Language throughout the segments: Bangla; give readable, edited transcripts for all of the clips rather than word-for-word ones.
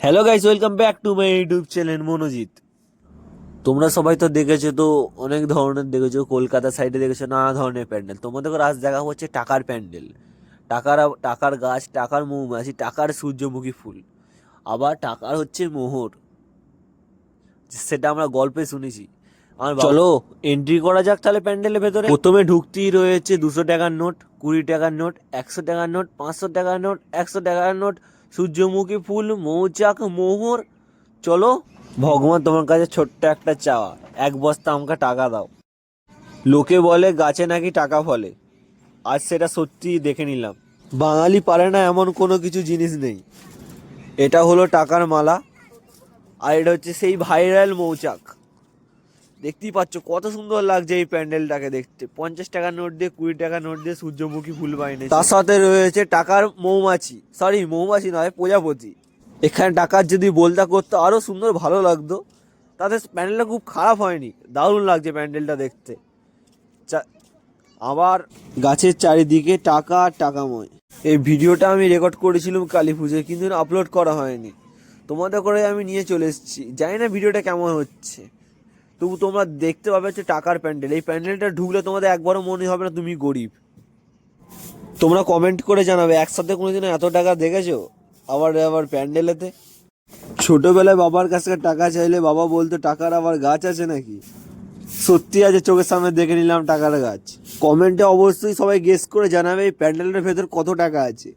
Hello guys, welcome back to my YouTube channel Manojit. তোমরা সবাই তো দেখেছো, তো অনেক ধরনের দেখেছো, কলকাতা সাইডে দেখেছো নানা ধরনের প্যান্ডেল। তোমাদেরকে আজ দেখা হচ্ছে টাকার প্যান্ডেল। টাকার গাছ, টাকার মৌমাছি, টাকার সূর্যমুখী ফুল, আবার টাকার হচ্ছে মোহর। সেটা আমরা গল্পে শুনেছি। চলো এন্ট্রি করা যাক তাহলে প্যান্ডেলের ভেতরে। প্রথমে ঢুকতেই রয়েছে 200 টাকার নোট, 20 টাকার নোট, 100 টাকার নোট, 500 টাকার নোট, 100 টাকার নোট, সূর্যমুখী ফুল, মৌচাক, মোহর। চলো, ভগবান তোমার কাছে ছোট্ট একটা চাওয়া, এক বস্তা আমাকে টাকা দাও। লোকে বলে গাছে নাকি টাকা ফলে, আজ সেটা সত্যি দেখে নিলাম। বাঙালি পারে না এমন কোনো কিছু জিনিস নেই। এটা হলো টাকার মালা, আর এটা হচ্ছে সেই ভাইরাল মৌচাক। দেখতেই পাচ্ছ কত সুন্দর লাগছে এই প্যান্ডেলটাকে দেখতে। 50 টাকার নোট দিয়ে, 20 টাকার নোট দিয়ে সূর্যমুখী ফুল বানিয়েছে। তার সাথে রয়েছে টাকার মৌমাছি, সরি মৌমাছি নয়, প্রজাপতি। এখানে টাকার যদি বলতা করতো আরো সুন্দর ভালো লাগতো। তাতে প্যান্ডেলটা খুব খারাপ হয়নি, দারুণ লাগছে প্যান্ডেলটা দেখতে। আবার গাছের চারিদিকে টাকা আর টাকাময়। এই ভিডিওটা আমি রেকর্ড করেছিলাম কালী পুজোয়, কিন্তু আপলোড করা হয়নি। তোমাদের করে আমি নিয়ে চলে এসেছি, জানি না ভিডিওটা কেমন হচ্ছে। তবু তোমরা দেখতে পাবে হচ্ছে টাকার প্যান্ডেল। এই প্যান্ডেলটা ঢুকলে তোমাদের একবারও মনে হবে না তুমি গরিব। তোমরা কমেন্ট করে জানাবে একসাথে কোনোদিন এত টাকা দেখেছো, আবার আবার প্যান্ডেলেতে। ছোটবেলায় বাবার কাছ থেকে টাকা চাইলে বাবা বলতো টাকার আবার গাছ আছে নাকি। সত্যি আছে, চোখের সামনে দেখে নিলাম টাকার গাছ। কমেন্টে অবশ্যই সবাই গেস করে জানাবে এই প্যান্ডেলের ভেতর কত টাকা আছে।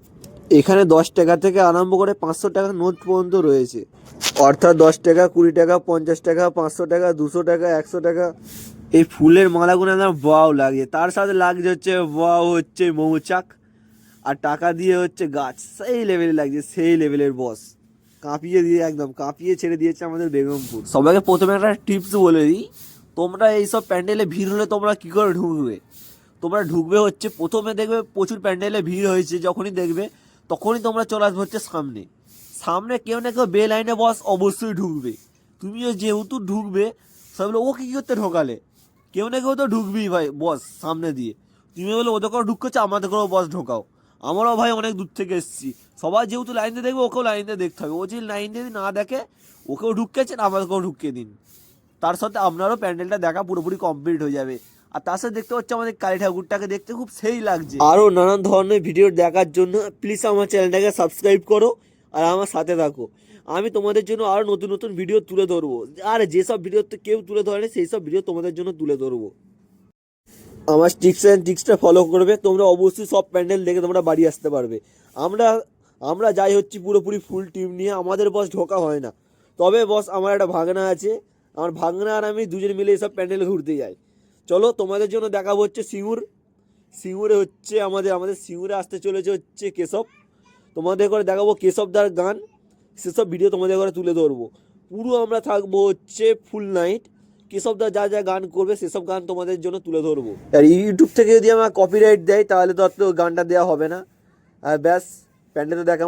এখানে 10 টাকা থেকে আরম্ভ করে 500 টাকা নোট পর্যন্ত রয়েছে। অর্থাৎ 10 টাকা, 20 টাকা, 50 টাকা, 500 টাকা, 200 টাকা, 100 টাকা। এই ফুলের মালাগুলো একদম ওয়াও লাগে। তার সাথে লাগছে হচ্ছে ওয়াও হচ্ছে মৌচাক, আর টাকা দিয়ে হচ্ছে গাছ। সেই লেভেলে লাগছে, সেই লেভেলের বস। কাঁপিয়ে দিয়ে একদম কাঁপিয়ে ছেড়ে দিয়েছে আমাদের বেগমপুর। সবাইকে প্রথমে একটা টিপস বলে দিই, তোমরা এইসব প্যান্ডেলে ভিড় হলে তোমরা কী করে ঢুকবে। তোমরা ঢুকবে হচ্ছে প্রথমে দেখবে প্রচুর প্যান্ডেলে ভিড় হয়েছে, যখনই দেখবে তখনই তোমরা চলে আসবে হচ্ছে সামনে। সামনে কেউ না কেউ বে লাইনে বস অবশ্যই ঢুকবে। তুমিও যেহেতু ঢুকবে, সবাই বলে ও কী করতে ঢোকালে। কেউ না কেউ তো ঢুকবেই ভাই বস সামনে দিয়ে। তুমি বলে ওদের করে ঢুকছে, আমাদেরকেও বস ঢোকাও। আমরাও ভাই অনেক দূর থেকে এসেছি। সবাই যেহেতু লাইন দিয়ে দেখবে, ওকেও লাইন দিয়ে দেখতে হবে। ও যদি লাইন দিয়ে না দেখে, ওকেও ঢুকিয়েছেন, আমাদেরকেও ঢুকিয়ে দিন। তার সাথে আপনারও প্যান্ডেলটা দেখা পুরোপুরি কমপ্লিট হয়ে যাবে। আর তার সাথে দেখতে পাচ্ছি আমাদের কালী ঠাকুরটাকে দেখতে খুব সেই লাগছে। আরও নানান ধরনের ভিডিও দেখার জন্য প্লিজ আমার চ্যানেলটাকে সাবস্ক্রাইব করো আর আমার সাথে থাকো। আমি তোমাদের জন্য আরও নতুন নতুন ভিডিও তুলে ধরবো, আর যেসব ভিডিও কেউ তুলে ধরেনি সেই সব ভিডিও তোমাদের জন্য তুলে ধরবো। আমার টিক্সটা ফলো করবে, তোমরা অবশ্যই সব প্যান্ডেল দেখে তোমরা বাড়ি আসতে পারবে। আমরা আমরা যাই হচ্ছি পুরোপুরি ফুল টিম নিয়ে, আমাদের বস ঢোকা হয় না। তবে বস আমার একটা ভাগনা আছে, আমার ভাগনা আর আমি দুজন মিলে এসব প্যান্ডেলে ঘুরতে যাই। চলো তোমাদের জন্য দেখাবো হচ্ছে সিঙ্গুরে হচ্ছে আমাদের সিঙ্গুরে আসতে চলেছে হচ্ছে কেশব। তোমাদের করে দেখাবো কেশবদার গান, সেসব ভিডিও তোমাদের করে তুলে ধরবো। পুরো আমরা থাকবো হচ্ছে ফুল নাইট। কেশবদা যা যা গান করবে সেসব গান তোমাদের জন্য তুলে ধরবো। আর ইউটিউব থেকে যদি আমার কপিরাইট দেয় তাহলে তো গানটা দেওয়া হবে না। আর ব্যাস, প্যান্ডেলে দেখা